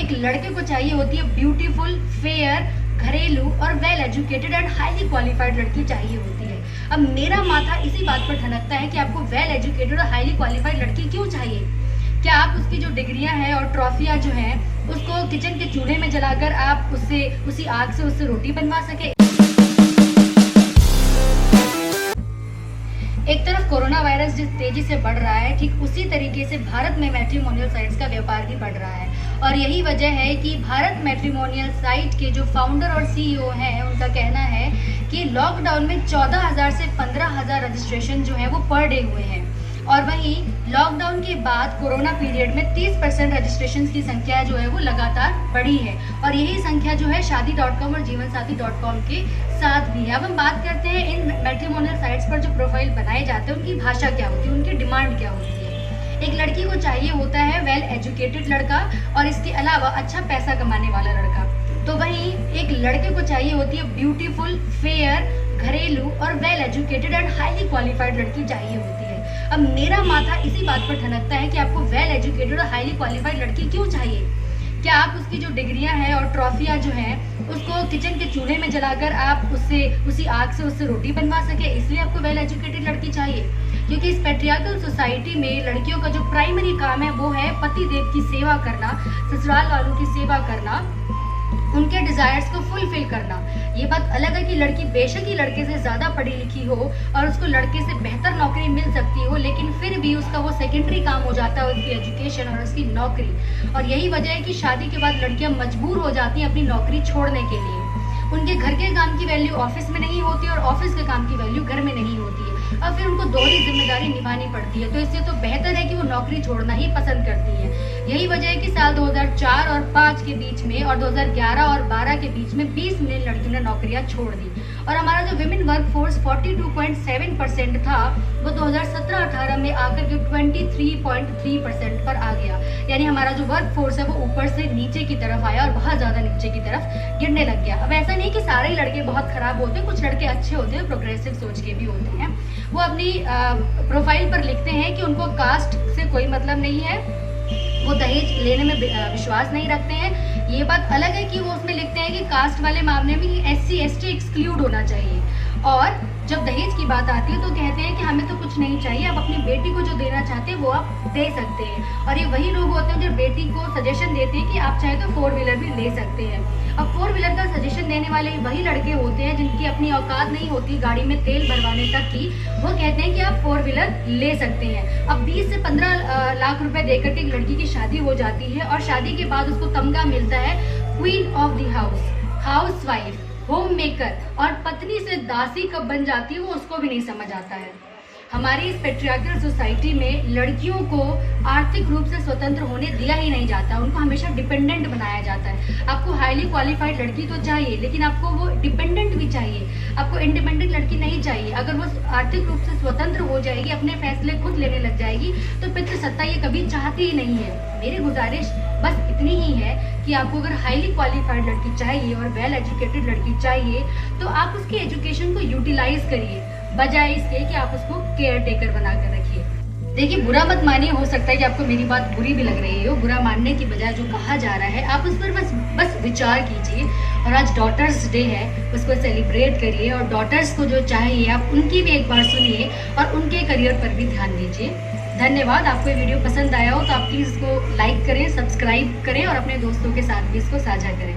एक लड़के को चाहिए होती है ब्यूटीफुल, फेयर, घरेलू और well educated and highly qualified लड़की चाहिए होती है। अब मेरा माथा इसी बात पर ठनकता है कि आपको वेल एजुकेटेड और हाईली क्वालिफाइड लड़की क्यों चाहिए। क्या आप उसकी जो डिग्रियां हैं और ट्रॉफियां जो हैं उसको किचन के चूल्हे में जलाकर आप उससे उसी आग से उससे रोटी बनवा सके। एक तरफ कोरोना वायरस जिस तेजी से बढ़ रहा है, ठीक उसी तरीके से भारत में मैट्रिमोनियल साइट्स का व्यापार भी बढ़ रहा है। और यही वजह है कि भारत मैट्रिमोनियल साइट के जो फाउंडर और सीईओ हैं उनका कहना है कि लॉकडाउन में 14,000 से 15,000 रजिस्ट्रेशन जो है वो पर डे हुए हैं। और वहीं लॉकडाउन के बाद कोरोना पीरियड में 30% रजिस्ट्रेशन की संख्या जो है वो लगातार बढ़ी है। और यही संख्या जो है शादी.com और जीवनसाथी.com के साथ भी है। अब हम बात करते हैं इन मैट्रिमोनियल साइट्स पर जो प्रोफाइल बनाए जाते हैं उनकी भाषा क्या होती है, उनकी डिमांड क्या होती है। एक लड़की को चाहिए होता है वेल एजुकेटेड लड़का और इसके अलावा अच्छा पैसा कमाने वाला लड़का। तो वहीं एक लड़के को चाहिए होती है ब्यूटीफुल, फेयर, घरेलू और well educated and highly qualified लड़की चाहिए होती है। अब मेरा माथा इसी बात पर ठनकता है कि आपको वेल एजुकेटेड और हाईली क्वालिफाइड लड़की क्यों चाहिए। क्या आप उसकी जो डिग्रियां हैं और ट्रॉफियां जो हैं उसको किचन के चूल्हे में जलाकर आप उससे उसी आग से उससे रोटी बनवा सके, इसलिए आपको वेल एजुकेटेड लड़की चाहिए। क्योंकि इस पैट्रियार्कल सोसाइटी में लड़कियों का जो प्राइमरी काम है वो है पति देव की सेवा करना, ससुराल वालों की सेवा करना, उनके डिजायर्स को फुलफिल करना। ये बात अलग है कि लड़की बेशक ही लड़के से ज्यादा पढ़ी लिखी हो और उसको लड़के से बेहतर नौकरी मिल सकती हो, लेकिन फिर भी उसका वो सेकेंडरी काम हो जाता है उसकी एजुकेशन और उसकी नौकरी। और यही वजह है कि शादी के बाद लड़कियां मजबूर हो जाती हैं अपनी नौकरी छोड़ने के लिए। उनके घर के काम की वैल्यू ऑफिस में नहीं होती और ऑफिस के काम की वैल्यू घर में नहीं होती है और फिर उनको दोहरी जिम्मेदारी निभानी पड़ती है। तो इससे तो बेहतर है कि वो नौकरी छोड़ना ही पसंद करती है। यही वजह है कि साल 2004 और 5 के बीच में और 2011 और 12 के बीच में 20 मिलियन लड़कियों ने नौकरियां छोड़ दी। और हमारा जो विमेन वर्क फोर्स 42.7% था वो 2017-18 में आकर के 23.3% पर आ गया। यानी हमारा जो वर्क फोर्स है वो ऊपर से नीचे की तरफ आया और बहुत ज्यादा नीचे की तरफ गिरने लग गया। अब ऐसा नहीं कि सारे लड़के बहुत खराब होते हैं, कुछ लड़के अच्छे होते हैं, प्रोग्रेसिव सोच के भी होते हैं। वो अपनी प्रोफाइल पर लिखते हैं कि उनको कास्ट से कोई मतलब नहीं है, वो दहेज लेने में विश्वास नहीं रखते हैं। ये बात अलग है कि वो उसमें लिखते हैं कि कास्ट वाले मामले में SC ST एक्सक्लूड होना चाहिए। और जब दहेज की बात आती है तो कहते हैं कि हमें तो कुछ नहीं चाहिए, आप अपनी बेटी को जो देना चाहते हैं वो आप दे सकते हैं। और ये वही लोग होते हैं जो बेटी को सजेशन देते हैं कि आप चाहे तो 4 व्हीलर भी ले सकते हैं। अब 4 व्हीलर का सजेशन देने वाले वही लड़के होते हैं जिनकी अपनी औकात नहीं होती गाड़ी में तेल भरवाने तक की। वो कहते हैं कि आप 4 व्हीलर ले सकते हैं। अब 20 से 15 लाख रुपए देकर के एक लड़की की शादी हो जाती है और शादी के बाद उसको तमगा मिलता है queen of the house, house wife, home maker, और पत्नी से दासी कब बन जाती है वो उसको भी नहीं समझ आता है। हमारी इस पैट्रियार्कल सोसाइटी में लड़कियों को आर्थिक रूप से स्वतंत्र होने दिया ही नहीं जाता, उनको हमेशा डिपेंडेंट बनाया जाता है। आपको हाईली क्वालिफाइड लड़की तो चाहिए लेकिन आपको वो डिपेंडेंट भी चाहिए, आपको इंडिपेंडेंट लड़की नहीं चाहिए। अगर वो आर्थिक रूप से स्वतंत्र हो जाएगी, अपने फैसले खुद लेने लग जाएगी तो पितृसत्ता ये कभी चाहती ही नहीं है। मेरी गुजारिश बस इतनी ही है कि आपको अगर हाईली क्वालिफाइड लड़की चाहिए और वेल एजुकेटेड लड़की चाहिए तो आप उसकी एजुकेशन को यूटिलाइज करिए, बजाय इसके कि आप उसको केयर टेकर बना कर रखिए। देखिए, बुरा मत मानिए, हो सकता है कि आपको मेरी बात बुरी भी लग रही हो। बुरा मानने की बजाय जो कहा जा रहा है आप उस पर बस विचार कीजिए। और आज डॉटर्स डे है, उसको सेलिब्रेट करिए और डॉटर्स को जो चाहिए आप उनकी भी एक बार सुनिए और उनके करियर पर भी ध्यान दीजिए। धन्यवाद। आपको ये वीडियो पसंद आया हो तो आप प्लीज़ इसको लाइक करें, सब्सक्राइब करें और अपने दोस्तों के साथ भी इसको साझा करें।